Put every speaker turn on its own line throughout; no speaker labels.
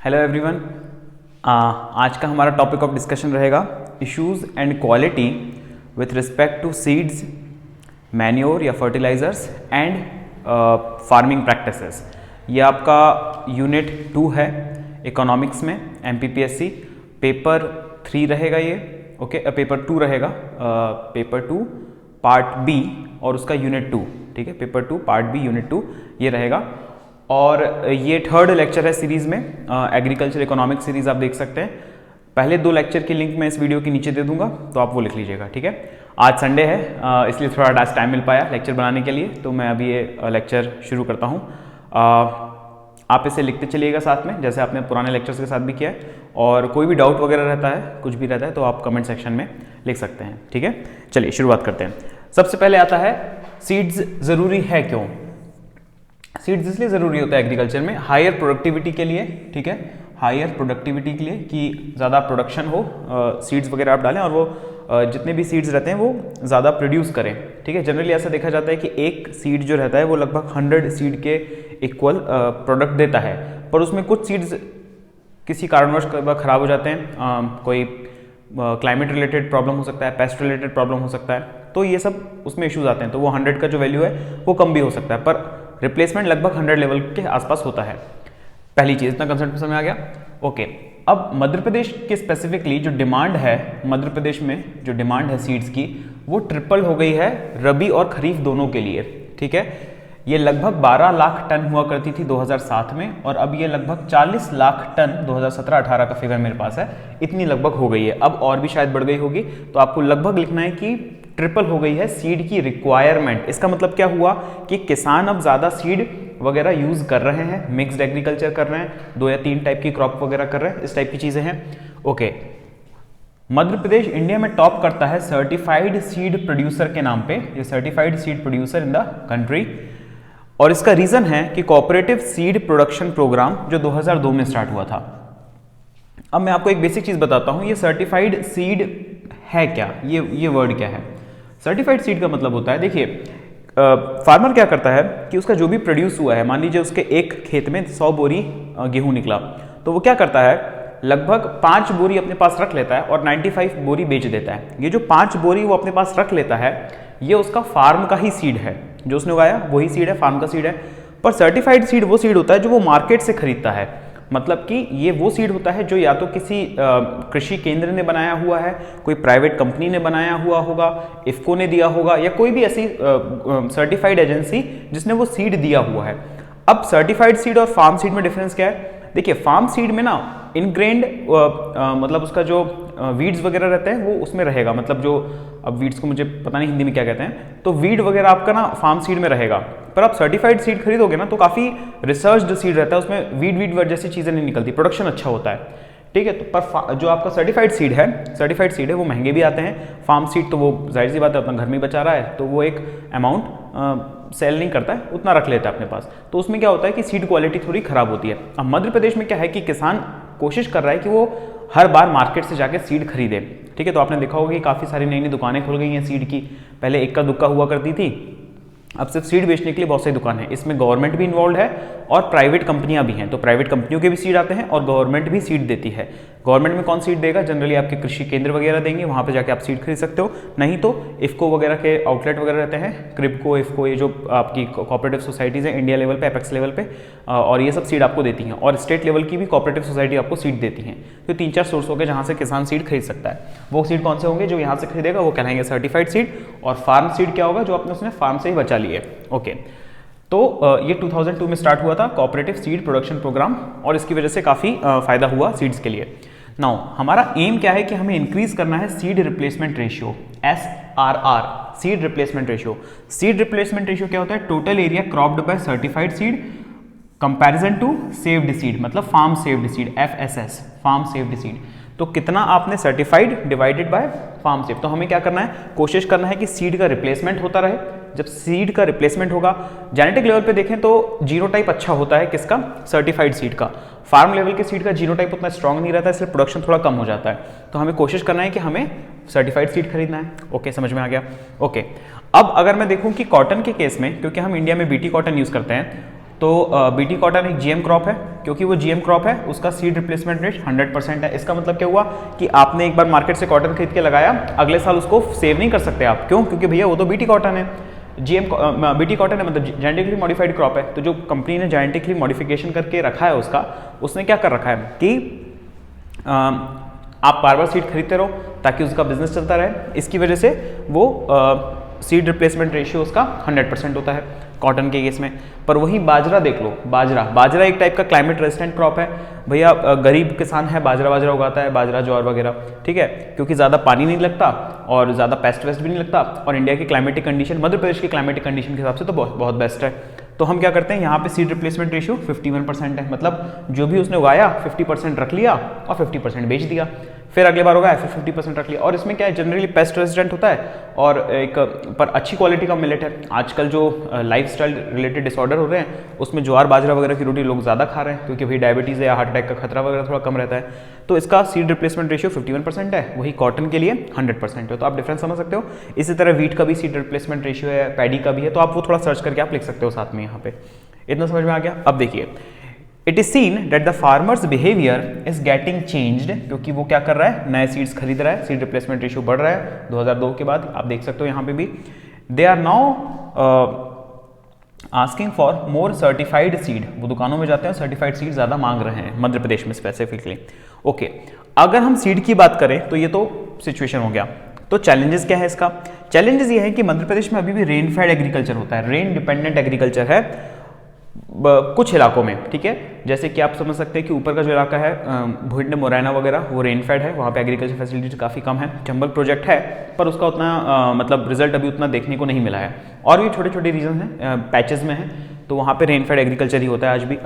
Hello everyone. आज का हमारा टॉपिक ऑफ डिस्कशन रहेगा issues and quality with respect to seeds, manure या फर्टिलाइजर्स एंड फार्मिंग प्रैक्टिसेस। ये आपका यूनिट 2 है इकोनॉमिक्स में, MPPSC पेपर 3 रहेगा ये, ओके। पेपर 2 रहेगा, पेपर 2 पार्ट बी और उसका यूनिट 2, ठीक है। पेपर 2 पार्ट बी यूनिट 2 ये रहेगा और ये थर्ड लेक्चर है सीरीज़ में, एग्रीकल्चर इकोनॉमिक्स सीरीज़ आप देख सकते हैं। पहले 2 लेक्चर की लिंक मैं इस वीडियो के नीचे दे दूंगा, तो आप वो लिख लीजिएगा, ठीक है। आज संडे है इसलिए थोड़ा टाइम मिल पाया लेक्चर बनाने के लिए, तो मैं अभी ये लेक्चर शुरू करता हूँ। आप इसे लिखते चलिएगा साथ में, जैसे आपने पुराने लेक्चर्स के साथ भी किया है। और कोई भी डाउट वगैरह रहता है, कुछ भी रहता है, तो आप कमेंट सेक्शन में लिख सकते हैं, ठीक है। चलिए शुरुआत करते हैं। सबसे पहले आता है सीड्स ज़रूरी है क्यों। सीड्स इसलिए ज़रूरी होता है एग्रीकल्चर में हायर प्रोडक्टिविटी के लिए, ठीक है। हायर प्रोडक्टिविटी के लिए कि ज़्यादा प्रोडक्शन हो, सीड्स वगैरह आप डालें और वो जितने भी सीड्स रहते हैं वो ज़्यादा प्रोड्यूस करें, ठीक है। जनरली ऐसा देखा जाता है कि एक सीड जो रहता है वो लगभग 100 सीड के इक्वल प्रोडक्ट देता है, पर उसमें कुछ सीड्स किसी कारणवश ख़राब हो जाते हैं, कोई क्लाइमेट रिलेटेड प्रॉब्लम हो सकता है, पेस्ट रिलेटेड प्रॉब्लम हो सकता है, तो ये सब उसमें इश्यूज आते हैं, तो वो 100 का जो वैल्यू है वो कम भी हो सकता है, पर रिप्लेसमेंट लगभग 100 लेवल के आसपास होता है। पहली चीज़, इतना कंसेप्ट समझ में आ गया, ओके। अब मध्य प्रदेश के स्पेसिफिकली जो डिमांड है, मध्य प्रदेश में जो डिमांड है सीड्स की, वो ट्रिपल हो गई है रबी और खरीफ दोनों के लिए, ठीक है। ये लगभग 12 लाख टन हुआ करती थी 2007 में, और अब ये लगभग 40 लाख टन 2017-18 का फिगर मेरे पास है, इतनी लगभग हो गई है। अब और भी शायद बढ़ गई होगी, तो आपको लगभग लिखना है कि ट्रिपल हो गई है सीड की रिक्वायरमेंट। इसका मतलब क्या हुआ कि किसान अब ज़्यादा सीड वगैरह यूज़ कर रहे हैं, मिक्स्ड एग्रीकल्चर कर रहे हैं, 2 या 3 टाइप की क्रॉप वगैरह कर रहे हैं, इस टाइप की चीज़ें हैं, ओके। मध्य प्रदेश इंडिया में टॉप करता है सर्टिफाइड सीड प्रोड्यूसर के नाम पे, ये certified seed producer in the country. और इसका रीज़न है कि कोऑपरेटिव सीड प्रोडक्शन प्रोग्राम जो 2002 में स्टार्ट हुआ था। अब मैं आपको एक बेसिक चीज़ बताता हूँ, ये सर्टिफाइड सीड है क्या, ये वर्ड क्या है। सर्टिफाइड सीड का मतलब होता है, देखिए फार्मर क्या करता है कि उसका जो भी प्रोड्यूस हुआ है, मान लीजिए उसके एक खेत में 100 बोरी गेहूं निकला, तो वो क्या करता है, लगभग 5 बोरी अपने पास रख लेता है और 95 बोरी बेच देता है। ये जो 5 बोरी वो अपने पास रख लेता है, ये उसका फार्म का ही सीड है, जो उसने उगाया वही सीड है, फार्म का सीड है। पर सर्टिफाइड सीड वो सीड होता है जो वो मार्केट से खरीदता है, मतलब कि ये वो सीड होता है जो या तो किसी कृषि केंद्र ने बनाया हुआ है, कोई प्राइवेट कंपनी ने बनाया हुआ होगा, इफ्को ने दिया होगा, या कोई भी ऐसी सर्टिफाइड एजेंसी जिसने वो सीड दिया हुआ है। अब सर्टिफाइड सीड और फार्म सीड में डिफरेंस क्या है, देखिए फार्म सीड में ना इनग्रेन्ड मतलब उसका जो वीड्स वगैरह रहते हैं वो उसमें रहेगा, मतलब जो, अब वीड्स को मुझे पता नहीं हिंदी में क्या कहते हैं, तो वीड वगैरह आपका ना फार्म सीड में रहेगा। पर आप सर्टिफाइड सीड खरीदोगे ना तो काफ़ी रिसर्च्ड सीड रहता है, उसमें वीड जैसी चीज़ें नहीं निकलती, प्रोडक्शन अच्छा होता है, ठीक है। तो पर जो आपका सर्टिफाइड सीड है वो महंगे भी आते हैं। फार्म सीड तो वो जाहिर सी बात है अपना घर में बचा रहा है, तो वो एक अमाउंट सेल नहीं करता है, उतना रख लेता है अपने पास, तो उसमें क्या होता है कि सीड क्वालिटी थोड़ी खराब होती है। अब मध्य प्रदेश में क्या है कि किसान कोशिश कर रहा है कि वो हर बार मार्केट से जाके सीड खरीदे, ठीक है। तो आपने देखा होगा कि काफ़ी सारी नई नई दुकानें खुल गई हैं सीड की, पहले इक्का दुक्का हुआ करती थी, अब सिर्फ सीड बेचने के लिए बहुत सारी दुकान है। इसमें गवर्नमेंट भी इन्वॉल्व है और प्राइवेट कंपनियां भी हैं, तो प्राइवेट कंपनियों के भी सीड आते हैं और गवर्नमेंट भी सीड देती है। गवर्नमेंट में कौन सीड देगा, जनरली आपके कृषि केंद्र वगैरह देंगे, वहां पे जाके आप सीड खरीद सकते हो, नहीं तो इफ्को वगैरह के आउटलेट वगैरह रहते हैं, क्रिप्को, इफ्को, ये जो आपकी कोऑपरेटिव सोसाइटीज़ हैं इंडिया लेवल पे, एपेक्स लेवल पे, और ये सब सीड आपको देती हैं, और स्टेट लेवल की भी कोऑपरेटिव सोसाइटी आपको सीड देती हैं। तो 3-4 सोर्स हो गए जहाँ से किसान सीड खरीद सकता है। वो सीड कौन से होंगे, जो यहाँ से खरीदेगा वो कहलाएंगे सर्टिफाइड सीड, और फार्म सीड क्या होगा, जो आपने उसने फार्म से ही बचा लिए, ओके। तो ये 2002 में स्टार्ट हुआ था कोऑपरेटिव सीड प्रोडक्शन प्रोग्राम, और इसकी वजह से काफ़ी फ़ायदा हुआ सीड्स के लिए। नाउ हमारा एम क्या है कि हमें इंक्रीज करना है seed replacement ratio, SRR, seed replacement ratio. Seed replacement ratio क्या होता है, total area cropped by certified seed comparison to saved seed, मतलब farm saved seed, FSS, farm saved seed. तो कितना आपने certified divided by farm save, तो हमें क्या करना है, कोशिश करना है कि सीड का रिप्लेसमेंट होता रहे। जब सीड का रिप्लेसमेंट होगा, जेनेटिक लेवल पे देखें तो जीनोटाइप अच्छा होता है, किसका, सर्टिफाइड सीड का। फार्म लेवल के सीड का जीनोटाइप उतना स्ट्रांग नहीं रहता है, इसलिए प्रोडक्शन थोड़ा कम हो जाता है। तो हमें कोशिश करना है कि हमें सर्टिफाइड सीड खरीदना है, ओके, समझ में आ गया, ओके। अब अगर मैं देखूं कि कॉटन के केस में, क्योंकि हम इंडिया में BT कॉटन यूज करते हैं, तो बीटी कॉटन एक जीएम क्रॉप है, क्योंकि वो जीएम क्रॉप है उसका सीड रिप्लेसमेंट रेट 100% है। इसका मतलब क्या हुआ कि आपने एक बार मार्केट से कॉटन खरीद के लगाया, अगले साल उसको सेव नहीं कर सकते आप। क्यों? क्योंकि भैया वो तो बीटी कॉटन है, बीटी कॉटन है, मतलब जेनेटिकली मॉडिफाइड क्रॉप है। तो जो कंपनी ने जेनेटिकली मॉडिफिकेशन करके रखा है उसका, उसने क्या कर रखा है कि आप बार बार सीड खरीदते रहो ताकि उसका बिजनेस चलता रहे। इसकी वजह से वो सीड रिप्लेसमेंट रेशियो उसका 100% होता है कॉटन के केस में। पर वही बाजरा देख लो, बाजरा एक टाइप का क्लाइमेट रेजिस्टेंट क्रॉप है भैया। गरीब किसान है, बाजरा उगाता है, बाजरा ज्वार वगैरह, ठीक है, क्योंकि ज़्यादा पानी नहीं लगता और ज़्यादा पेस्ट वेस्ट भी नहीं लगता, और इंडिया की क्लाइमेटिक कंडीशन, मध्य प्रदेश की क्लाइमेटिक कंडीशन के हिसाब से तो बहुत बेस्ट है। तो हम क्या करते हैं, यहाँ पे सीड रिप्लेसमेंट रेशियो 51% है, मतलब जो भी उसने उगाया 50% रख लिया और 50% बेच दिया, फिर अगले बार उगाया फिर 50% रख लिया। और इसमें क्या है, जनरली पेस्ट रेजिस्टेंट होता है और एक पर अच्छी क्वालिटी का मिलेट है। आजकल जो लाइफस्टाइल रिलेटेड डिसऑर्डर हो रहे हैं उसमें ज्वार बाजरा वगैरह की रोटी लोग ज़्यादा खा रहे हैं, क्योंकि भाई डायबिटीज़ या हार्ट अटैक का खतरा वगैरह थोड़ा कम रहता है। तो इसका सीड रिप्लेसमेंट रेशियो 51% है, वही कॉटन के लिए 100% है। तो आप डिफरेंस समझ सकते हो। इसी तरह वीट का भी सीड रिप्लेसमेंट रेशियो है, पैडी का भी है, तो आप वो थोड़ा सर्च करके आप लिख सकते हो साथ में यहाँ पे। इतना समझ में आ गया? अब देखिए, it is seen that the farmers behaviour is getting changed, क्योंकि वो क्या कर रहा है, नए सीड्स खरीद रहा है, सीड रिप्लेसमेंट रेशियो बढ़ रहा है 2002 के बाद। आप देख सकते हो यहाँ पे भी they are now asking for more certified seed. वो दुकानों में जाते हैं, सर्टिफाइड सीड ज़्यादा मांग रहे हैं मध्य प्रदेश में स्पेसिफिकली। ओके, अगर हम सीड की बात करें तो ये तो सिचुएशन हो गया। तो चैलेंजेस क्या है इसका? चैलेंजेस ये है कि मध्य प्रदेश में अभी भी रेन फेड एग्रीकल्चर होता है, रेन डिपेंडेंट एग्रीकल्चर है कुछ इलाकों में, ठीक है। जैसे कि आप समझ सकते हैं कि ऊपर का जो इलाका है भिंड मुरैना वगैरह, वो रेन फेड है, वहाँ पे एग्रीकल्चर फैसिलिटीज काफ़ी कम है। चंबल प्रोजेक्ट है पर उसका उतना मतलब रिजल्ट अभी उतना देखने को नहीं मिला है। और भी छोटे छोटे रीजन हैं, पैचेस में है, तो वहाँ पे रेन फेड एग्रीकल्चर ही होता है आज भी,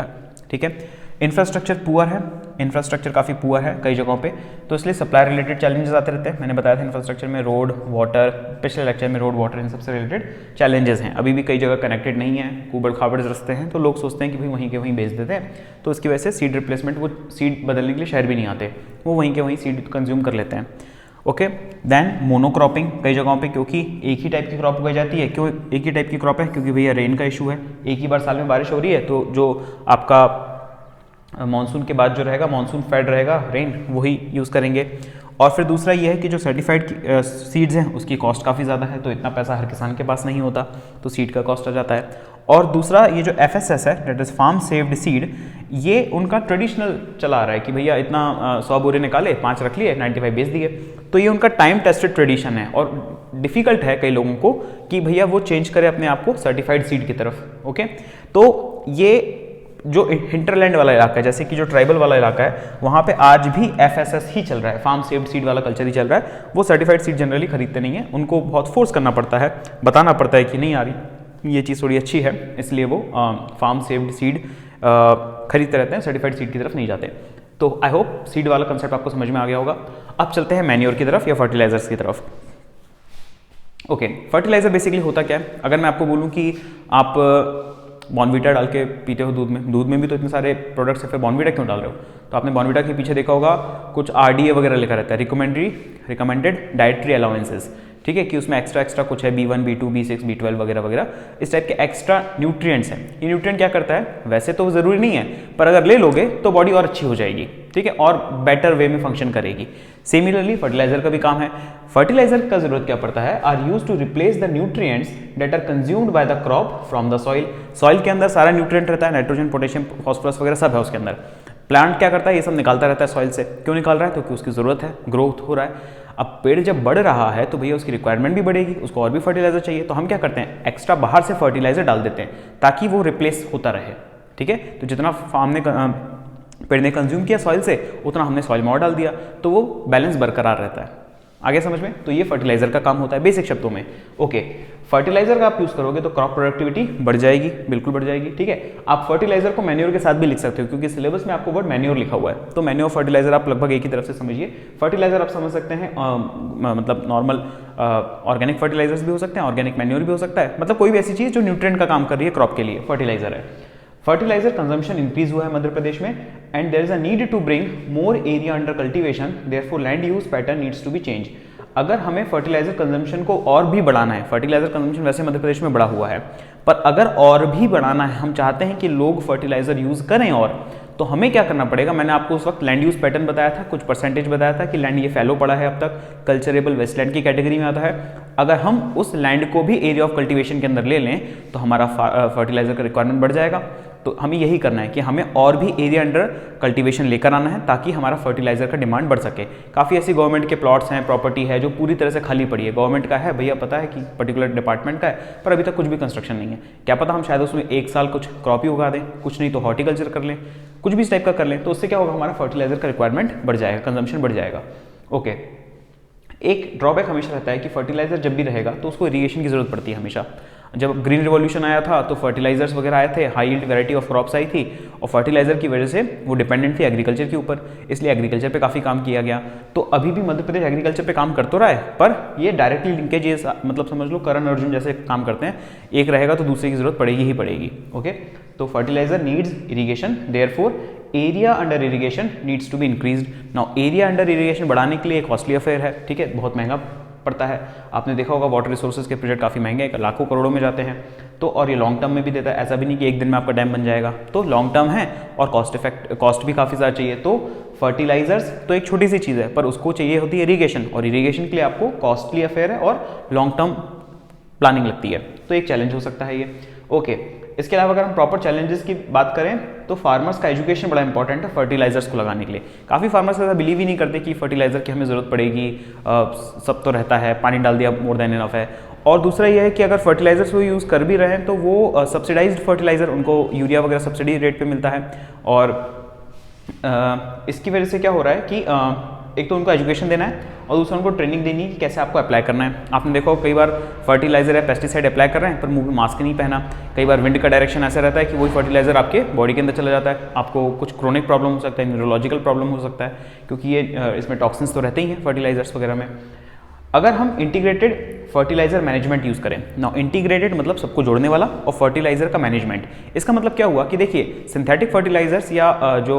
ठीक है। इंफ्रास्ट्रक्चर पुअर है, इंफ्रास्ट्रक्चर काफ़ी पुअर है कई जगहों पे, तो इसलिए सप्लाई रिलेटेड चैलेंजेस आते रहते हैं। मैंने बताया था इंफ्रास्ट्रक्चर में रोड वाटर, पिछले लेक्चर में रोड वाटर इन सबसे रिलेटेड चैलेंजेस हैं। अभी भी कई जगह कनेक्टेड नहीं है, कुबड़ खाबड़ रास्ते हैं, तो लोग सोचते हैं कि भाई वहीं के वहीं बेच देते हैं, तो इसकी वजह से सीड रिप्लेसमेंट, वो सीड बदलने के लिए शहर भी नहीं आते, वो वहीं के वहीं सीड कंज्यूम कर लेते हैं। ओके, देन मोनोक्रॉपिंग कई जगहों पे, क्योंकि एक ही टाइप की क्रॉप उगाई जाती है। क्यों एक ही टाइप की क्रॉप है? क्योंकि भैया रेन का इशू है, एक ही बार साल में बारिश हो रही है, तो जो आपका मानसून के बाद जो रहेगा, मानसून फेड रहेगा रेन, वही यूज़ करेंगे। और फिर दूसरा ये है कि जो सर्टिफाइड सीड्स हैं उसकी कॉस्ट काफ़ी ज़्यादा है, तो इतना पैसा हर किसान के पास नहीं होता, तो सीड का कॉस्ट आ जाता है। और दूसरा ये जो FSS है, that is farm saved seed, ये उनका ट्रेडिशनल चला आ रहा है कि भैया इतना 100 बोरे निकाले, 5 रख लिए, 95 बेच दिए। तो ये उनका टाइम टेस्टेड ट्रेडिशन है और डिफ़िकल्ट है कई लोगों को कि भैया वो चेंज करे अपने आप को सर्टिफाइड सीड की तरफ। ओके, तो ये जो हिंटरलैंड वाला इलाका है, जैसे कि जो ट्राइबल वाला इलाका है, वहाँ पे आज भी FSS ही चल रहा है, फार्म सेव्ड सीड वाला कल्चर ही चल रहा है। वो सर्टिफाइड सीड जनरली खरीदते नहीं है, उनको बहुत फोर्स करना पड़ता है, बताना पड़ता है कि नहीं आ रही ये चीज़ थोड़ी अच्छी है, इसलिए वो फार्म सेव्ड सीड खरीदते रहते हैं, सर्टिफाइड सीड की तरफ नहीं जाते। तो आई होप सीड वाला कंसेप्ट आपको समझ में आ गया होगा। अब चलते हैं मैन्योर की तरफ या फर्टिलाइजर्स की तरफ। ओके, फर्टिलाइजर बेसिकली होता क्या है? अगर मैं आपको बोलूँ कि आप बॉर्नवीटा डाल के पीते हो दूध में भी तो इतने सारे प्रोडक्ट्स है, फिर बॉर्नवीटा क्यों डाल रहे हो? तो आपने बॉर्नवीटा के पीछे देखा होगा कुछ RDA वगैरह लिखा रहता है, रिकमेंडेड डाइटरी अलाउंसेस, ठीक है, कि उसमें एक्स्ट्रा कुछ है, B1 B2 B6 B12 वगैरह वगैरह, इस टाइप के एक्स्ट्रा न्यूट्रिएंट्स हैं। ये न्यूट्रिएंट क्या करता है? वैसे तो ज़रूरी नहीं है, पर अगर ले लोगे तो बॉडी और अच्छी हो जाएगी, ठीक है, और बेटर वे में फंक्शन करेगी। सिमिलरली फर्टिलाइजर का भी काम है। फर्टिलाइजर का जरूरत क्या पड़ता है? Are use to replace the nutrients that are consumed by the crop from the soil. Soil के अंदर सारा न्यूट्रिएंट रहता है, नाइट्रोजन पोटेशियम फॉस्फोरस वगैरह सब है उसके अंदर। प्लांट क्या करता है? ये सब निकालता रहता है सॉइल से। क्यों निकाल रहा है? क्योंकि उसकी जरूरत है, ग्रोथ हो रहा है। अब पेड़ जब बढ़ रहा है तो भैया उसकी रिक्वायरमेंट भी बढ़ेगी, उसको और भी फर्टिलाइजर चाहिए, तो हम क्या करते हैं? एक्स्ट्रा बाहर से फर्टिलाइजर डाल देते हैं ताकि वो रिप्लेस होता रहे, ठीक है। तो जितना फार्म ने पेड़ ने कंज्यूम किया सॉइल से, उतना हमने सॉइल में और डाल दिया, तो वो बैलेंस बरकरार रहता है। आगे समझ में? तो ये फर्टिलाइजर का काम होता है बेसिक शब्दों में। ओके, फर्टिलाइजर का आप यूज करोगे तो क्रॉप प्रोडक्टिविटी बढ़ जाएगी, बिल्कुल बढ़ जाएगी, ठीक है। आप फर्टिलाइजर को मैन्योर के साथ भी लिख सकते हो, क्योंकि सिलेबस में आपको वर्ड मैन्योर लिखा हुआ है, तो मैन्योर फर्टिलाइजर आप लगभग एक ही तरफ से समझिए। फर्टिलाइजर आप समझ सकते हैं मतलब नॉर्मल ऑर्गेनिक फर्टिलाइजर्स भी हो सकते हैं, ऑर्गेनिक मैन्योर भी हो सकता है, मतलब कोई भी ऐसी चीज जो न्यूट्रिएंट का काम कर रही है क्रॉप के लिए, फर्टिलाइजर है। फर्टिलाइजर कंजम्पशन इंक्रीज हुआ है मध्य प्रदेश में, and there is a need to bring more area under cultivation, therefore land use pattern needs to be change. अगर हमें फर्टिलाइजर कंजम्पशन को और भी बढ़ाना है, फर्टिलाइजर कंजम्पशन वैसे मध्य प्रदेश में बढ़ा हुआ है, पर अगर और भी बढ़ाना है, हम चाहते हैं कि लोग फर्टिलाइज़र यूज़ करें और, तो हमें क्या करना पड़ेगा। मैंने आपको उस वक्त लैंड यूज़ पैटर्न बताया था, कुछ परसेंटेज बताया था कि लैंड ये फैलो पड़ा है अब तक, कल्चरेबल वेस्टलैंड की कैटेगरी में आता है। अगर हम उस लैंड को भी एरिया ऑफ कल्टीवेशन के अंदर ले लें तो हमारा फर्टिलाइज़र का रिक्वायरमेंट बढ़ जाएगा। तो हमें यही करना है कि हमें और भी एरिया अंडर कल्टीवेशन लेकर आना है ताकि हमारा फर्टिलाइज़र का डिमांड बढ़ सके। काफ़ी ऐसी गवर्नमेंट के प्लॉट्स हैं, प्रॉपर्टी है जो पूरी तरह से खाली पड़ी है, गवर्नमेंट का है, भैया पता है कि पर्टिकुलर डिपार्टमेंट का है, पर अभी तक कुछ भी कंस्ट्रक्शन नहीं है। क्या पता हम शायद उसमें एक साल कुछ क्रॉप ही उगा दें, कुछ नहीं तो हॉर्टिकल्चर कर लें, कुछ भी इस टाइप का कर लें, तो उससे क्या होगा, हमारा फर्टिलाइज़र का रिक्वायरमेंट बढ़ जाएगा, कंजम्पशन बढ़ जाएगा। ओके, एक ड्रॉबैक हमेशा रहता है कि फर्टिलाइज़र जब भी रहेगा तो उसको इरीगेशन की ज़रूरत पड़ती है हमेशा। जब ग्रीन रिवॉल्यूशन आया था तो फर्टिलाइजर्स वगैरह आए थे, high yield variety of crops आई थी, और फर्टिलाइजर की वजह से वो डिपेंडेंट थी एग्रीकल्चर के ऊपर, इसलिए एग्रीकल्चर पे काफ़ी काम किया गया। तो अभी भी मध्य प्रदेश एग्रीकल्चर पे काम कर तो रहा है, पर ये डायरेक्टली लिंकेज, ये मतलब समझ लो करण अर्जुन जैसे काम करते हैं, एक रहेगा तो दूसरे की जरूरत पड़ेगी ही पड़ेगी। ओके, तो fertiliser needs irrigation, therefore area under irrigation needs to be increased. Now area under irrigation बढ़ाने के लिए एक कॉस्टली अफेयर है, ठीक है, बहुत महंगा पड़ता है। आपने देखा होगा वाटर रिसोर्सेज के प्रोजेक्ट काफ़ी महंगे हैं, लाखों करोड़ों में जाते हैं। तो और ये लॉन्ग टर्म में भी देता है, ऐसा भी नहीं कि एक दिन में आपका डैम बन जाएगा, तो लॉन्ग टर्म है और कॉस्ट भी काफ़ी ज़्यादा चाहिए। तो फर्टिलाइजर्स तो एक छोटी सी चीज़ है, पर उसको चाहिए होती है इरीगेशन, और इरीगेशन के लिए आपको कॉस्टली अफेयर है और लॉन्ग टर्म प्लानिंग लगती है, तो एक चैलेंज हो सकता है ये। ओके, इसके अलावा अगर हम प्रॉपर चैलेंजेस की बात करें तो फार्मर्स का एजुकेशन बड़ा इंपॉर्टेंट है फर्टिलाइजर्स को लगाने के लिए। काफ़ी फार्मर्स ऐसा बिलीव ही नहीं करते कि फर्टिलाइजर की हमें ज़रूरत पड़ेगी, सब तो रहता है, पानी डाल दिया मोर देन इनफ है। और दूसरा ये है कि अगर फर्टिलाइजर्स वो यूज़ कर भी रहे हैं तो वो सब्सिडाइज्ड फर्टिलाइजर, उनको यूरिया वगैरह सब्सिडी रेट पे मिलता है, और इसकी वजह से क्या हो रहा है कि एक तो उनको एजुकेशन देना है और दूसरा उनको ट्रेनिंग देनी है कि कैसे आपको अप्लाई करना है। आपने देखो कई बार फर्टिलाइजर है, पेस्टिसाइड अप्लाई कर रहे हैं पर मुंह में मास्क नहीं पहना, कई बार विंड का डायरेक्शन ऐसा रहता है कि वही फर्टिलाइजर आपके बॉडी के अंदर चला जाता है, आपको कुछ क्रोनिक प्रॉब्लम हो सकता है, न्यूरोलॉजिकल प्रॉब्लम हो सकता है, क्योंकि ये इसमें टॉक्सिन्स तो रहते ही हैं फर्टिलाइजर्स वगैरह में। अगर हम इंटीग्रेटेड फर्टिलाइजर मैनेजमेंट यूज़ करें, नाउ इंटीग्रेटेड मतलब सबको जोड़ने वाला, और फर्टिलाइजर का मैनेजमेंट, इसका मतलब क्या हुआ कि देखिए सिंथेटिक फर्टिलाइजर्स या जो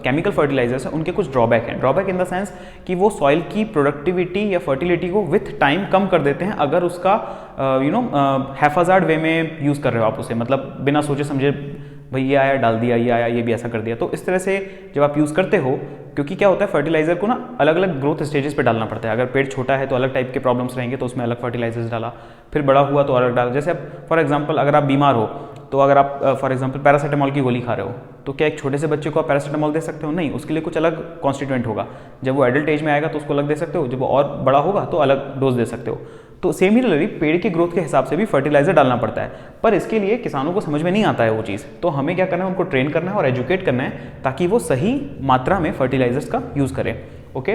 केमिकल फर्टिलाइजर्स हैं उनके कुछ ड्रॉबैक हैं। ड्रॉबैक इन द सेंस कि वो सॉइल की प्रोडक्टिविटी या फर्टिलिटी को विथ टाइम कम कर देते हैं अगर उसका हैफाजार्ड वे में यूज़ कर रहे हो आप उसे, मतलब बिना सोचे समझे भाई ये आया डाल दिया, ये आया ये भी ऐसा कर दिया। तो इस तरह से जब आप यूज़ करते हो, क्योंकि क्या होता है फर्टिलाइजर को ना अलग अलग ग्रोथ स्टेजेस पे डालना पड़ता है। अगर पेड़ छोटा है तो अलग टाइप के प्रॉब्लम्स रहेंगे, तो उसमें अलग फर्टिलाइजर्स डाला, फिर बड़ा हुआ तो अलग डाला। जैसे अब फॉर एग्जांपल अगर आप बीमार हो तो अगर आप फॉर एग्जांपल पैरासीटामोल की गोली खा रहे हो, तो क्या एक छोटे से बच्चे को आप पैरासीटामोल दे सकते हो? नहीं, उसके लिए कुछ अलग कॉन्स्टिट्यूएंट होगा। जब वो एडल्ट एज में आएगा तो उसको अलग दे सकते हो, जब वो और बड़ा होगा तो अलग डोज दे सकते हो। तो सिमिलरली पेड़ की ग्रोथ के हिसाब से भी फर्टिलाइजर डालना पड़ता है, पर इसके लिए किसानों को समझ में नहीं आता है वो चीज़। तो हमें क्या करना है, उनको ट्रेन करना है और एजुकेट करना है ताकि वो सही मात्रा में फर्टिलाइजर्स का यूज़ करें। ओके,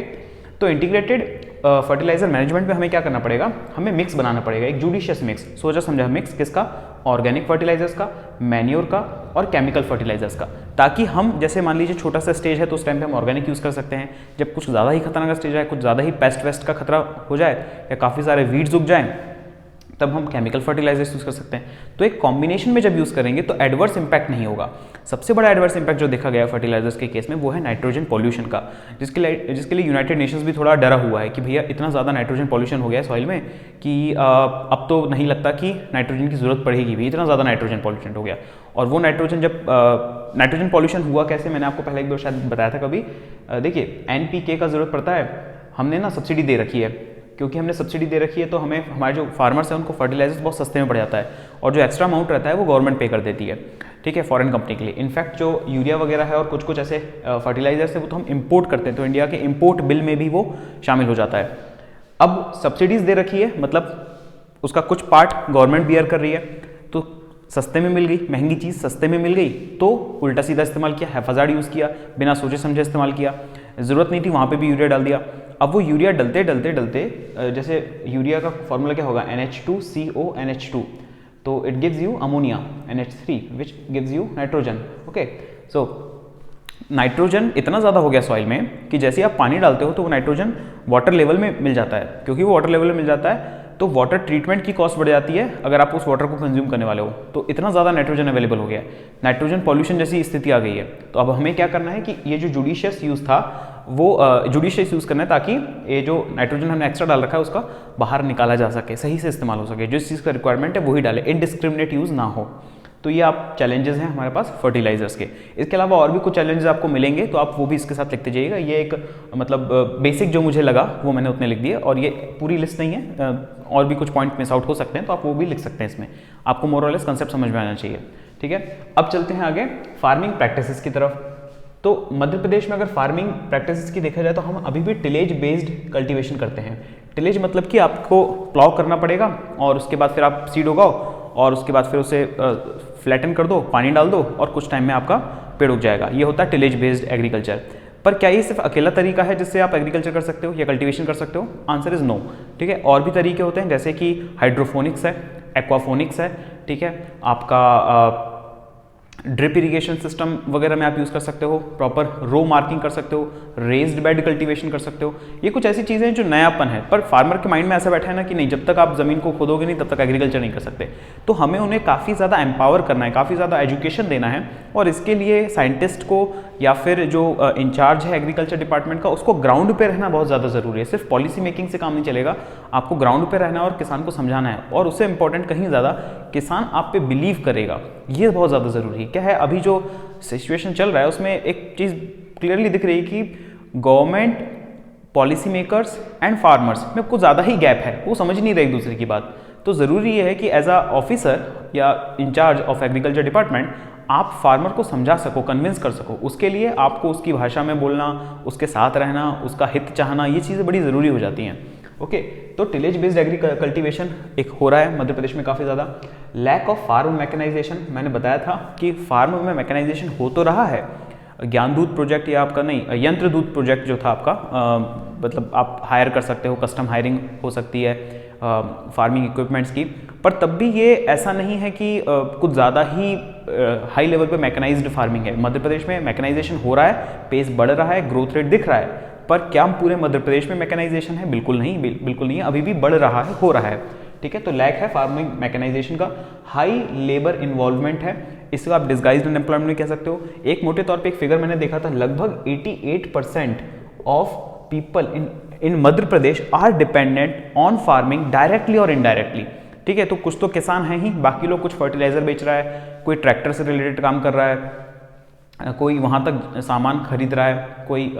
तो इंटीग्रेटेड फर्टिलाइजर मैनेजमेंट में हमें क्या करना पड़ेगा, हमें मिक्स बनाना पड़ेगा, एक जुडिशियस मिक्स, सोचा समझा मिक्स, किसका, ऑर्गेनिक फर्टिलाइजर्स का, मैन्योर का और केमिकल फर्टिलाइजर्स का, ताकि हम जैसे मान लीजिए छोटा सा स्टेज है तो उस टाइम पे हम ऑर्गेनिक यूज़ कर सकते हैं। जब कुछ ज़्यादा ही खतरनाक स्टेज है, कुछ ज़्यादा ही पेस्ट वेस्ट का खतरा हो जाए या काफ़ी सारे वीड्स उग जाएँ, तब हम केमिकल फर्टिलाइजर्स यूज़ कर सकते हैं। तो एक कॉम्बिनेशन में जब यूज़ करेंगे तो एडवर्स इंपैक्ट नहीं होगा। सबसे बड़ा एडवर्स इंपैक्ट जो देखा गया फर्टिलाइजर्स के केस में वो है नाइट्रोजन पॉल्यूशन का, जिसके लिए यूनाइटेड नेशंस भी थोड़ा डरा हुआ है कि भैया इतना ज़्यादा नाइट्रोजन पॉल्यूशन हो गया है सॉइल में कि अब तो नहीं लगता कि नाइट्रोजन की ज़रूरत पड़ेगी भी, इतना ज़्यादा नाइट्रोजन पॉल्यूशन हो गया। और वो नाइट्रोजन जब नाइट्रोजन पॉल्यूशन हुआ कैसे, मैंने आपको पहले एक बार शायद बताया था कभी। देखिए NPK का ज़रूरत पड़ता है, हमने ना सब्सिडी दे रखी है, क्योंकि हमने सब्सिडी दे रखी है तो हमें हमारे जो फार्मर्स हैं उनको फर्टिलाइजर्स बहुत सस्ते में पड़ जाता है, और जो एक्स्ट्रा अमाउंट रहता है वो गवर्नमेंट पे कर देती है, ठीक है, फॉरेन कंपनी के लिए। इनफैक्ट जो यूरिया वगैरह है और कुछ कुछ ऐसे फर्टिलाइजर्स है वो तो हम इंपोर्ट करते हैं, तो इंडिया के इंपोर्ट बिल में भी वो शामिल हो जाता है। अब सब्सिडीज़ दे रखी है, मतलब उसका कुछ पार्ट गवर्नमेंट बियर कर रही है, तो सस्ते में मिल गई, महंगी चीज़ सस्ते में मिल गई तो उल्टा सीधा इस्तेमाल किया, हैफाजार्ड यूज़ किया, बिना सोचे समझे इस्तेमाल किया, ज़रूरत नहीं थी वहाँ पे भी यूरिया डाल दिया। अब वो यूरिया डलते डलते डलते जैसे यूरिया का फॉर्मूला क्या होगा, NH2CONH2, तो it gives you ammonia NH3 which gives you nitrogen. Okay, so nitrogen इतना ज़्यादा हो गया सॉइल में कि जैसे आप पानी डालते हो तो वो नाइट्रोजन वाटर लेवल में मिल जाता है। क्योंकि वो वाटर लेवल में मिल जाता है तो वाटर ट्रीटमेंट की कॉस्ट बढ़ जाती है अगर आप उस वाटर को कंज्यूम करने वाले हो। तो इतना ज़्यादा नाइट्रोजन अवेलेबल हो गया है, नाइट्रोजन पॉल्यूशन जैसी स्थिति आ गई है। तो अब हमें क्या करना है कि ये जो जुडिशियस यूज़ था वो जुडिशियस यूज़ करना है, ताकि ये जो नाइट्रोजन हमने एक्स्ट्रा डाल रखा है उसका बाहर निकाला जा सके, सही से इस्तेमाल हो सके। जिस चीज़ का रिक्वायरमेंट है वही डाले, इनडिस्क्रिमिनेट यूज़ ना हो। तो ये आप चैलेंजेस हैं हमारे पास फर्टिलाइजर्स के। इसके अलावा और भी कुछ चैलेंजेस आपको मिलेंगे, तो आप वो भी इसके साथ लिखते जाइएगा। ये एक मतलब बेसिक जो मुझे लगा वो मैंने उतने लिख दिए, और ये पूरी लिस्ट नहीं है, और भी कुछ पॉइंट मिस आउट हो सकते हैं, तो आप वो भी लिख सकते हैं इसमें। आपको मोर और लेस कंसेप्ट समझ में आना चाहिए, ठीक है। अब चलते हैं आगे फार्मिंग प्रैक्टिसेस की तरफ। तो मध्य प्रदेश में अगर फार्मिंग प्रैक्टिसेस की देखा जाए तो हम अभी भी टिलेज बेस्ड कल्टीवेशन करते हैं। टिलेज मतलब कि आपको प्लाव करना पड़ेगा और उसके बाद फिर आप सीड उगाओ और उसके बाद फिर उसे फ्लैटन कर दो, पानी डाल दो और कुछ टाइम में आपका पेड़ उग जाएगा। ये होता है टिलेज बेस्ड एग्रीकल्चर। पर क्या ये सिर्फ अकेला तरीका है जिससे आप एग्रीकल्चर कर सकते हो या कल्टीवेशन कर सकते हो? आंसर इज नो, ठीक है। और भी तरीके होते हैं, जैसे कि हाइड्रोफोनिक्स है, एक्वाफोनिक्स है, ठीक है। आपका ड्रिप इरिगेशन सिस्टम वगैरह में आप यूज़ कर सकते हो, प्रॉपर रो मार्किंग कर सकते हो, रेज्ड बेड कल्टीवेशन कर सकते हो। ये कुछ ऐसी चीज़ें हैं जो नयापन है, पर फार्मर के माइंड में ऐसा बैठा है ना कि नहीं, जब तक आप ज़मीन को खोदोगे नहीं तब तक एग्रीकल्चर नहीं कर सकते। तो हमें उन्हें काफ़ी ज़्यादा एम्पावर करना है, काफ़ी ज़्यादा एजुकेशन देना है, और इसके लिए साइंटिस्ट को या फिर जो इंचार्ज है एग्रीकल्चर डिपार्टमेंट का, उसको ग्राउंड पे रहना बहुत ज़्यादा ज़रूरी है। सिर्फ पॉलिसी मेकिंग से काम नहीं चलेगा, आपको ग्राउंड पे रहना है और किसान को समझाना है, और उससे इंपॉर्टेंट कहीं ज़्यादा किसान आप पे बिलीव करेगा, ये बहुत ज़्यादा ज़रूरी है। क्या है, अभी जो सिचुएशन चल रहा है उसमें एक चीज़ क्लियरली दिख रही है कि government, policy makers and farmers में कुछ ज़्यादा ही गैप है, वो समझ नहीं रहे एक दूसरे की बात। तो ज़रूरी ये है कि एज अ ऑफिसर या इंचार्ज ऑफ एग्रीकल्चर डिपार्टमेंट आप फार्मर को समझा सको, कन्विंस कर सको। उसके लिए आपको उसकी भाषा में बोलना, उसके साथ रहना, उसका हित चाहना, ये चीज़ें बड़ी ज़रूरी हो जाती हैं। ओके, तो टिलेज बेस्ड एग्री कल्टीवेशन एक हो रहा है मध्य प्रदेश में काफ़ी ज़्यादा। लैक ऑफ फार्म मैकेनाइजेशन, मैंने बताया था कि फार्म में मैकेनाइजेशन हो तो रहा है। ज्ञानदूत प्रोजेक्ट या आपका नहीं, यंत्रदूत प्रोजेक्ट जो था आपका, मतलब आप हायर कर सकते हो, कस्टम हायरिंग हो सकती है फार्मिंग इक्विपमेंट्स की। पर तब भी ये ऐसा नहीं है कि कुछ ज़्यादा ही हाई लेवल पे मैकेनाइज्ड फार्मिंग है। मध्य प्रदेश में मैकेनाइजेशन हो रहा है, पेस बढ़ रहा है, ग्रोथ रेट दिख रहा है, पर क्या पूरे मध्य प्रदेश में मैकेनाइजेशन है? बिल्कुल नहीं, बिल्कुल नहीं है, अभी भी बढ़ रहा है, हो रहा है, ठीक है। तो लैक है फार्मिंग मैकेनाइजेशन का। हाई लेबर इन्वॉल्वमेंट है, इसको आप डिस्गाइज्ड अनएम्प्लॉयमेंट भी कह सकते हो। एक मोटे तौर पे एक फिगर मैंने देखा था, लगभग 88% of people in Madhya Pradesh are dependent on farming directly और इनडायरेक्टली, ठीक है। तो कुछ तो किसान हैं ही, बाकी लोग कुछ फर्टिलाइजर बेच रहा है, कोई ट्रैक्टर से रिलेटेड काम कर रहा है, कोई वहाँ तक सामान खरीद रहा है, कोई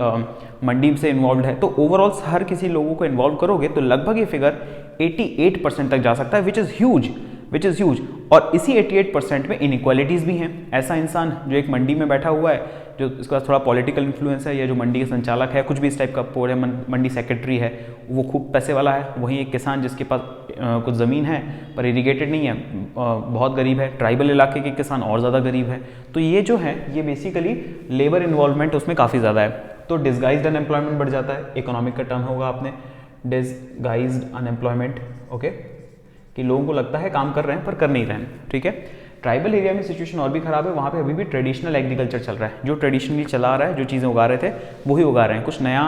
मंडी से इन्वॉल्व है। तो ओवरऑल हर किसी लोगों को इन्वॉल्व करोगे तो लगभग ये फिगर 88% तक जा सकता है, विच इज़ ह्यूज। और इसी 88% में इनइक्वालिटीज़ भी हैं। ऐसा इंसान जो एक मंडी में बैठा हुआ है, जो इसके पास थोड़ा पॉलिटिकल इन्फ्लुएंस है, या जो मंडी के संचालक है, कुछ भी इस टाइप का पोर्ट है, मंडी सेक्रेटरी है, वो खूब पैसे वाला है। वहीं एक किसान जिसके पास कुछ ज़मीन है पर इरीगेटेड नहीं है, बहुत गरीब है, ट्राइबल इलाके के किसान और ज़्यादा गरीब है। तो ये जो है, ये बेसिकली लेबर इन्वॉल्वमेंट उसमें काफ़ी ज़्यादा है। तो डिस्गाइज्ड अनएम्प्लॉयमेंट बढ़ जाता है, इकोनॉमिक का टर्म होगा आपने, डिस्गाइज्ड अनएम्प्लॉयमेंट, ओके, कि लोगों को लगता है काम कर रहे हैं पर कर नहीं रहे हैं, ठीक है। ट्राइबल एरिया में सिचुएशन और भी खराब है, वहाँ पे अभी भी ट्रेडिशनल एग्रीकल्चर चल रहा है, जो ट्रेडिशनली चला रहा है, जो चीज़ें उगा रहे थे वही उगा रहे हैं। कुछ नया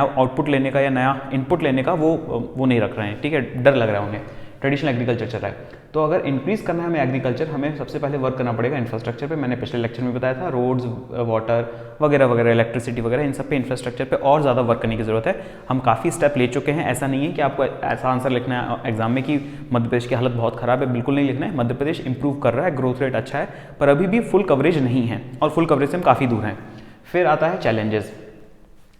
आउटपुट लेने का या नया इनपुट लेने का वो नहीं रख रहे हैं, ठीक है, डर लग रहा है उन्हें। ट्रेडिशनल एग्रीकल्चर चल रहा है। तो अगर इंक्रीज़ करना है हमें एग्रीकल्चर, हमें सबसे पहले वर्क करना पड़ेगा इंफ्रास्ट्रक्चर पे। मैंने पिछले लेक्चर में बताया था, रोड्स, वाटर वगैरह वगैरह, इलेक्ट्रिसिटी वगैरह, इन सब पे, इंफ्रास्ट्रक्चर पे और ज़्यादा वर्क करने की ज़रूरत है। हम काफ़ी स्टेप ले चुके हैं। ऐसा नहीं है कि आपको ऐसा आंसर लिखना है एग्जाम में कि मध्य प्रदेश की हालत बहुत ख़राब है, बिल्कुल नहीं लिखना है। मध्य प्रदेश इंप्रूव कर रहा है, ग्रोथ रेट अच्छा है, पर अभी भी फुल कवरेज नहीं है, और फुल कवरेज से हम काफ़ी दूर हैं। फिर आता है चैलेंजेस।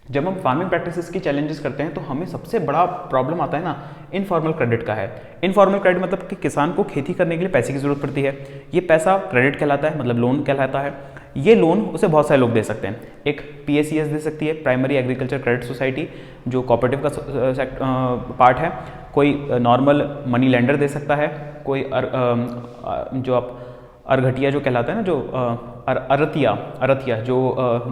जब हम फार्मिंग प्रैक्टिसेस की चैलेंजेस करते हैं तो हमें सबसे बड़ा प्रॉब्लम आता है ना, इनफॉर्मल क्रेडिट का है। इनफॉर्मल क्रेडिट मतलब कि किसान को खेती करने के लिए पैसे की जरूरत पड़ती है, ये पैसा क्रेडिट कहलाता है, मतलब लोन कहलाता है। ये लोन उसे बहुत सारे लोग दे सकते हैं। एक PACS दे सकती है, प्राइमरी एग्रीकल्चर क्रेडिट सोसाइटी, जो कोऑपरेटिव का पार्ट है। कोई नॉर्मल मनी लेंडर दे सकता है, कोई जो आप अरघटिया जो कहलाता है ना, जो अरतिया जो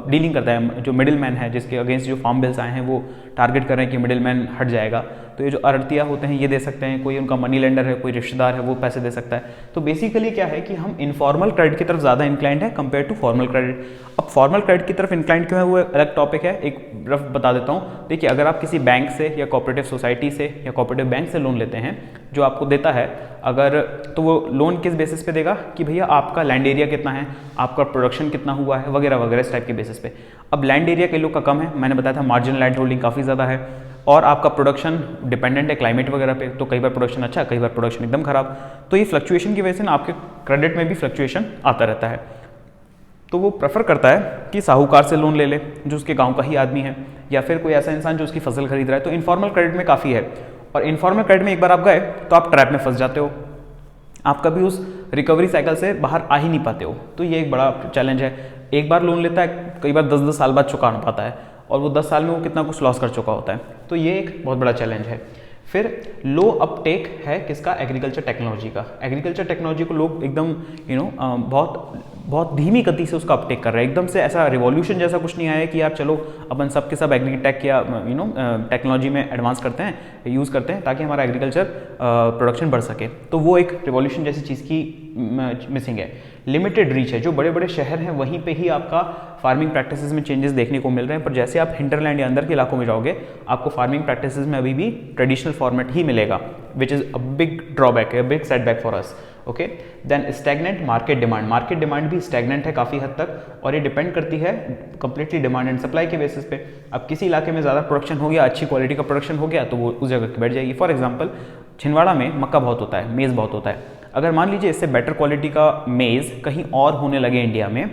डीलिंग करता है, जो मिडिल मैन है, जिसके अगेंस्ट जो फार्म बिल्स आए हैं वो टारगेट कर रहे हैं कि मिडिल मैन हट जाएगा, तो ये जो आढ़तिया होते हैं ये दे सकते हैं, कोई उनका मनी लेंडर है, कोई रिश्तेदार है वो पैसे दे सकता है। तो बेसिकली क्या है कि हम इनफॉर्मल क्रेडिट की तरफ ज़्यादा इंक्लाइंड है कंपेयर टू फॉर्मल क्रेडिट। अब फॉर्मल क्रेडिट की तरफ इंक्लाइंड क्यों है वो अलग टॉपिक है, एक रफ बता देता हूँ। देखिए, अगर आप किसी बैंक से या कोऑपरेटिव सोसाइटी से या कोऑपरेटिव बैंक से लोन लेते हैं, जो आपको देता है अगर, तो वो लोन किस बेसिस पे देगा कि भैया आपका लैंड एरिया कितना है, आपका प्रोडक्शन कितना हुआ है, वगैरह वगैरह इस टाइप के बेसिस पे। अब लैंड एरिया कई लोग का कम है, मैंने बताया था मार्जिनल लैंड होल्डिंग काफ़ी ज़्यादा है, और आपका प्रोडक्शन डिपेंडेंट है क्लाइमेट वगैरह पे, तो कई बार प्रोडक्शन अच्छा, कई बार प्रोडक्शन एकदम खराब। तो ये फ्लक्चुएशन की वजह से ना आपके क्रेडिट में भी फ्लक्चुएशन आता रहता है। तो वो प्रेफर करता है कि साहूकार से लोन ले ले जो उसके गांव का ही आदमी है, या फिर कोई ऐसा इंसान जो उसकी फसल खरीद रहा है। तो इनफॉर्मल क्रेडिट में काफ़ी है, और इनफॉर्मल क्रेडिट में एक बार आप गए तो आप ट्रैप में फंस जाते हो, आप कभी उस रिकवरी साइकिल से बाहर आ ही नहीं पाते हो। तो ये एक बड़ा चैलेंज है। एक बार लोन लेता है, कई बार 10-10 साल बाद चुका ना पाता है, और वो 10 साल में वो कितना कुछ लॉस कर चुका होता है। तो ये एक बहुत बड़ा चैलेंज है। फिर लो अपटेक है किसका, एग्रीकल्चर टेक्नोलॉजी का। एग्रीकल्चर टेक्नोलॉजी को लोग एकदम बहुत धीमी गति से उसका अपटेक कर रहे हैं। एकदम से ऐसा रिवॉल्यूशन जैसा कुछ नहीं आया कि यार चलो अपन सब के सब एग्रीटेक या टेक्नोलॉजी में एडवांस करते हैं, यूज़ करते हैं ताकि हमारा एग्रीकल्चर प्रोडक्शन बढ़ सके। तो वो एक रिवॉल्यूशन जैसी चीज़ की मिसिंग है। लिमिटेड रीच है, जो बड़े बड़े शहर हैं वहीं पे ही आपका फार्मिंग प्रैक्टिसेस में चेंजेस देखने को मिल रहे हैं, पर जैसे आप हिंटरलैंड या अंदर के इलाकों में जाओगे आपको फार्मिंग प्रैक्टिसेस में अभी भी ट्रेडिशनल फॉर्मेट ही मिलेगा, which is a big drawback, a big setback for us. Okay, then stagnant market demand. Market demand भी स्टैग्नेंट है काफ़ी हद तक, और ये डिपेंड करती है कंप्लीटली डिमांड एंड सप्लाई के बेसिस पे। अब किसी इलाके में ज़्यादा प्रोडक्शन हो गया, अच्छी क्वालिटी का प्रोडक्शन हो गया, तो वो उस जगह की बैठ जाएगी। फॉर एग्जाम्पल छिंदवाड़ा में मक्का बहुत होता है, मेज़ बहुत होता है। अगर मान लीजिए इससे बेटर क्वालिटी का मेज़ कहीं और होने लगे इंडिया में,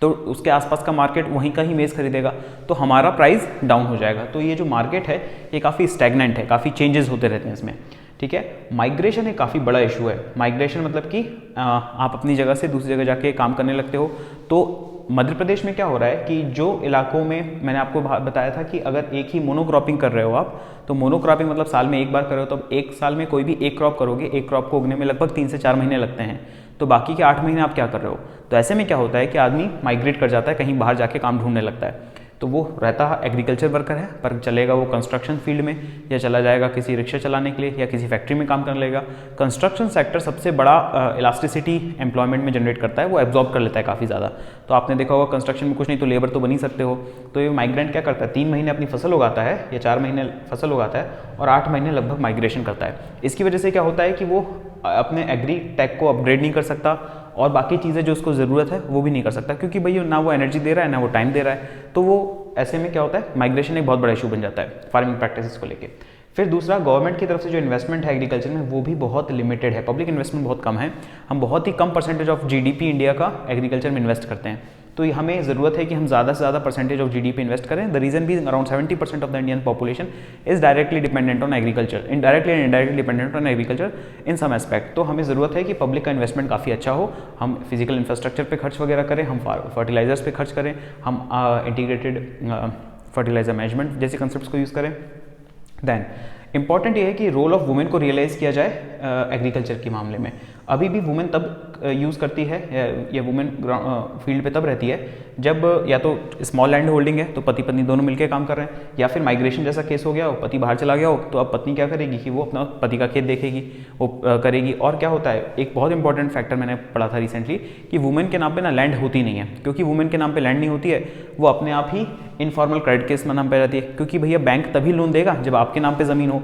तो उसके आसपास का मार्केट वहीं का ही मेज़ खरीदेगा, तो हमारा प्राइस डाउन हो जाएगा। तो ये जो मार्केट है ये काफ़ी स्टैग्नेंट है, काफ़ी चेंजेस होते रहते हैं इसमें। ठीक है, माइग्रेशन एक काफ़ी बड़ा इशू है। माइग्रेशन मतलब कि आप अपनी जगह से दूसरी जगह जाके काम करने लगते हो। तो मध्य प्रदेश में क्या हो रहा है कि जो इलाकों में मैंने आपको बताया था कि अगर एक ही मोनोक्रॉपिंग कर रहे हो आप, तो मोनोक्रॉपिंग मतलब साल में एक बार कर रहे हो, तो अब एक साल में कोई भी एक क्रॉप करोगे, एक क्रॉप को उगने में लगभग 3 से 4 महीने लगते हैं, तो बाकी के 8 महीने आप क्या कर रहे हो। तो ऐसे में क्या होता है कि आदमी माइग्रेट कर जाता है, कहीं बाहर जाके काम ढूंढने लगता है। तो वो रहता है एग्रीकल्चर वर्कर है, पर चलेगा वो कंस्ट्रक्शन फील्ड में, या चला जाएगा किसी रिक्शा चलाने के लिए, या किसी फैक्ट्री में काम करने लगेगा। कंस्ट्रक्शन सेक्टर सबसे बड़ा इलास्टिसिटी एम्प्लॉयमेंट में जनरेट करता है, वो एब्जॉर्ब कर लेता है काफ़ी ज़्यादा। तो आपने देखा होगा कंस्ट्रक्शन में कुछ नहीं तो लेबर तो बन ही सकते हो। तो ये माइग्रेंट क्या करता है, 3 महीने अपनी फसल उगाता है या 4 महीने फसल उगाता है, और 8 महीने लगभग माइग्रेशन करता है। इसकी वजह से क्या होता है कि वो अपने एग्री टेक को अपग्रेड नहीं कर सकता, और बाकी चीज़ें जो उसको ज़रूरत है वो भी नहीं कर सकता, क्योंकि भाई ना वो एनर्जी दे रहा है ना वो टाइम दे रहा है। तो वो ऐसे में क्या होता है, माइग्रेशन एक बहुत बड़ा इशू बन जाता है फार्मिंग प्रैक्टिसेस को लेके। फिर दूसरा, गवर्नमेंट की तरफ से जो इन्वेस्टमेंट है एग्रीकल्चर में वो भी बहुत लिमिटेड है, पब्लिक इन्वेस्टमेंट बहुत कम है। हम बहुत ही कम परसेंटेज ऑफ जीडीपी इंडिया का एग्रीकल्चर में इन्वेस्ट करते हैं। तो हमें ज़रूरत है कि हम ज़्यादा से ज़्यादा परसेंटेज ऑफ जीडीपी इन्वेस्ट करें। द रीजन भी around 70% of the Indian population is directly dependent on agriculture, indirectly and indirectly dependent on agriculture in some aspect. तो हमें ज़रूरत है कि पब्लिक का इन्वेस्टमेंट काफ़ी अच्छा हो, हम फिजिकल इंफ्रास्ट्रक्चर पे खर्च वगैरह करें, हम फर्टिलाइजर्स पे खर्च करें, हम इंटीग्रेटेड फर्टिलाइजर मैनेजमेंट जैसे कंसेप्ट को यूज़ करें। देन इंपॉर्टेंट ये है कि रोल ऑफ वुमेन को रियलाइज़ किया जाए एग्रीकल्चर के मामले में। अभी भी वुमेन तब यूज़ करती है या वुमेन फील्ड पे तब रहती है जब या तो स्मॉल लैंड होल्डिंग है तो पति पत्नी दोनों मिलकर काम कर रहे हैं, या फिर माइग्रेशन जैसा केस हो गया हो, पति बाहर चला गया हो, तो अब पत्नी क्या करेगी कि वो अपना पति का खेत देखेगी, वो करेगी। और क्या होता है, एक बहुत इंपॉर्टेंट फैक्टर मैंने पढ़ा था रिसेंटली कि वुमेन के नाम पे ना लैंड होती नहीं है, क्योंकि वुमेन के नाम पे लैंड नहीं होती है, वो अपने आप ही इनफॉर्मल क्रेडिट केस में नाम पे रहती है। क्योंकि भैया बैंक तभी लोन देगा जब आपके नाम पे ज़मीन हो।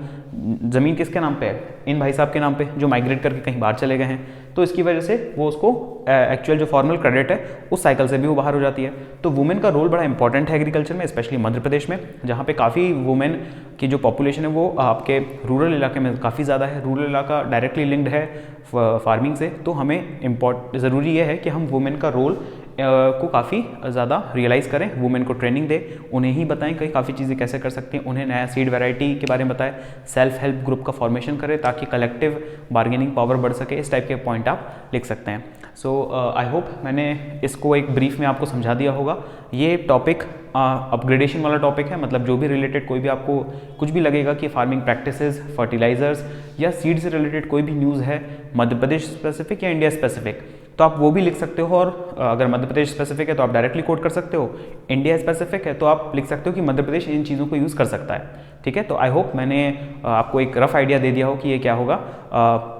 ज़मीन किसके नाम पे है, इन भाई साहब के नाम पे जो माइग्रेट करके कहीं बाहर चले गए हैं। तो इसकी वजह से वो उसको एक्चुअल जो फॉर्मल क्रेडिट है उस साइकिल से भी वो बाहर हो जाती है। तो वुमेन का रोल बड़ा इंपॉर्टेंट है एग्रीकल्चर में, स्पेशली मध्य प्रदेश में, जहाँ पे काफ़ी वुमेन की जो पॉपुलेशन है वो आपके रूरल इलाके में काफ़ी ज़्यादा है। रूरल इलाका डायरेक्टली लिंक्ड है फार्मिंग से, तो हमें ज़रूरी ये है कि हम वुमेन का रोल को काफ़ी ज़्यादा रियलाइज़ करें, वुमेन को ट्रेनिंग दें, उन्हें ही बताएं कि काफ़ी चीज़ें कैसे कर सकती हैं, उन्हें नया सीड वैरायटी के बारे में बताएं, सेल्फ हेल्प ग्रुप का फॉर्मेशन करें ताकि कलेक्टिव बार्गेनिंग पावर बढ़ सके। इस टाइप के पॉइंट आप लिख सकते हैं। सो आई होप मैंने इसको एक ब्रीफ में आपको समझा दिया होगा। ये टॉपिक अपग्रेडेशन वाला टॉपिक है, मतलब जो भी रिलेटेड कोई भी आपको कुछ भी लगेगा कि फार्मिंग प्रैक्टिसेस, फर्टिलाइजर्स या सीड से रिलेटेड कोई भी न्यूज़ है मध्य प्रदेश स्पेसिफिक या इंडिया स्पेसिफिक, तो आप वो भी लिख सकते हो, और अगर मध्य प्रदेश स्पेसिफिक है तो आप डायरेक्टली कोट कर सकते हो, इंडिया स्पेसिफिक है तो आप लिख सकते हो कि मध्य प्रदेश इन चीज़ों को यूज़ कर सकता है। ठीक है, तो आई होप मैंने आपको एक रफ आइडिया दे दिया हो कि ये क्या होगा।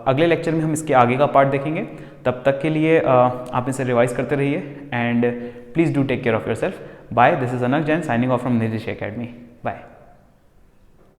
अगले लेक्चर में हम इसके आगे का पार्ट देखेंगे। तब तक के लिए आप इसे रिवाइज करते रहिए and please do take care of yourself. Bye, this is Anak Jain signing off from Nidhish academy. Bye.